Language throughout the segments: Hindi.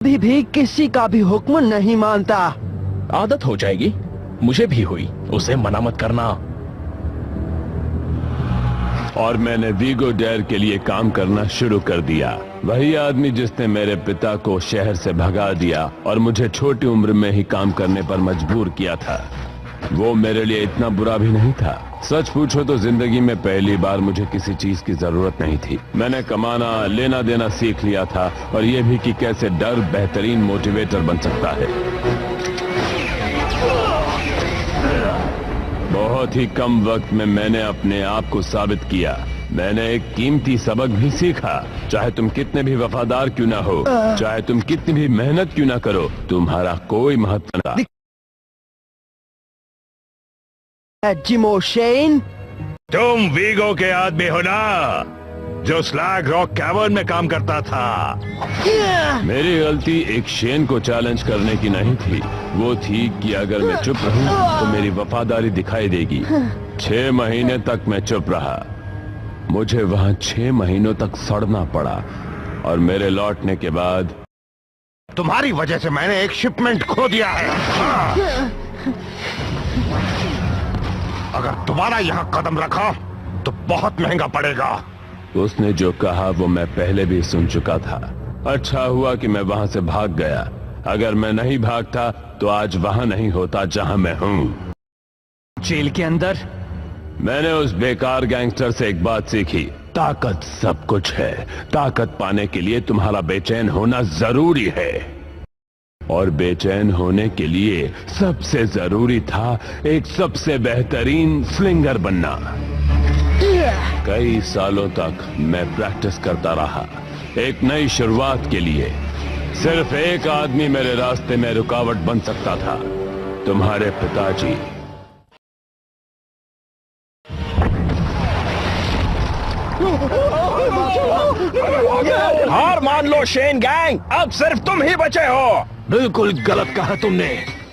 भी किसी का भी हुक्म नहीं मानता। आदत हो जाएगी, मुझे भी हुई। उसे मना मत करना। और मैंने वीगो डेयर के लिए काम करना शुरू कर दिया। वही आदमी जिसने मेरे पिता को शहर से भगा दिया और मुझे छोटी उम्र में ही काम करने पर मजबूर किया था, वो मेरे लिए इतना बुरा भी नहीं था। सच पूछो तो जिंदगी में पहली बार मुझे किसी चीज की जरूरत नहीं थी। मैंने कमाना लेना देना सीख लिया था, और ये भी कि कैसे डर बेहतरीन मोटिवेटर बन सकता है। बहुत ही कम वक्त में मैंने अपने आप को साबित किया। मैंने एक कीमती सबक भी सीखा। चाहे तुम कितने भी वफादार क्यों ना हो, चाहे तुम कितनी भी मेहनत क्यों ना करो, तुम्हारा कोई महत्व नहीं। जिमो शेन, तुम वीगो के आदमी हो ना, जो स्लैग रॉक कैवर्न में काम करता था। मेरी गलती एक शेन को चैलेंज करने की नहीं थी। वो थी कि अगर मैं चुप रहूं तो मेरी वफादारी दिखाई देगी। 6 महीने तक मैं चुप रहा। मुझे वहां 6 महीनों तक सड़ना पड़ा, और मेरे लौटने के बाद तुम्हारी वजह से मैंने एक शिपमेंट खो दिया है। अगर दोबारा यहाँ कदम रखा तो बहुत महंगा पड़ेगा। उसने जो कहा वो मैं पहले भी सुन चुका था। अच्छा हुआ कि मैं वहां से भाग गया। अगर मैं नहीं भागता तो आज वहां नहीं होता जहां मैं हूं। जेल के अंदर मैंने उस बेकार गैंगस्टर से एक बात सीखी। ताकत सब कुछ है। ताकत पाने के लिए तुम्हारा बेचैन होना जरूरी है, और बेचैन होने के लिए सबसे जरूरी था एक सबसे बेहतरीन स्लिंगर बनना। कई सालों तक मैं प्रैक्टिस करता रहा एक नई शुरुआत के लिए। सिर्फ एक आदमी मेरे रास्ते में रुकावट बन सकता था, तुम्हारे पिताजी। हार मान लो शेन गैंग, अब सिर्फ तुम ही बचे हो। बिल्कुल गलत कहा तुमने।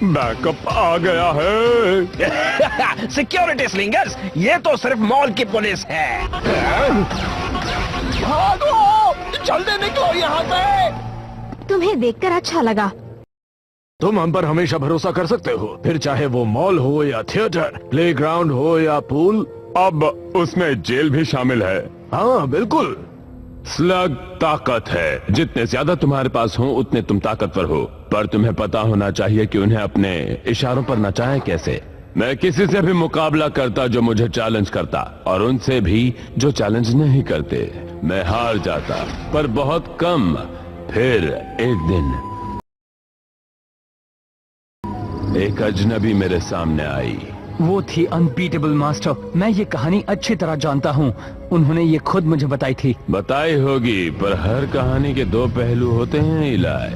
बैकअप आ गया है। सिक्योरिटी स्लिंगर्स, ये तो सिर्फ मॉल की पुलिस है। भागो, जल्दी निकलो यहाँ से। तुम्हें देखकर अच्छा लगा। तुम हम पर हमेशा भरोसा कर सकते हो, फिर चाहे वो मॉल हो या थिएटर, प्लेग्राउंड हो या पूल। अब उसमें जेल भी शामिल है। हाँ बिल्कुल। स्लग ताकत है। जितने ज्यादा तुम्हारे पास हो उतने तुम ताकतवर हो, पर तुम्हें पता होना चाहिए कि उन्हें अपने इशारों पर नचाएं कैसे। मैं किसी से भी मुकाबला करता जो मुझे चैलेंज करता, और उनसे भी जो चैलेंज नहीं करते। मैं हार जाता, पर बहुत कम। फिर एक दिन एक अजनबी मेरे सामने आई। वो थी अनबीटेबल मास्टर। मैं ये कहानी अच्छी तरह जानता हूँ। उन्होंने ये खुद मुझे बताई थी। बताई होगी, पर हर कहानी के 2 पहलू होते हैं इलाय।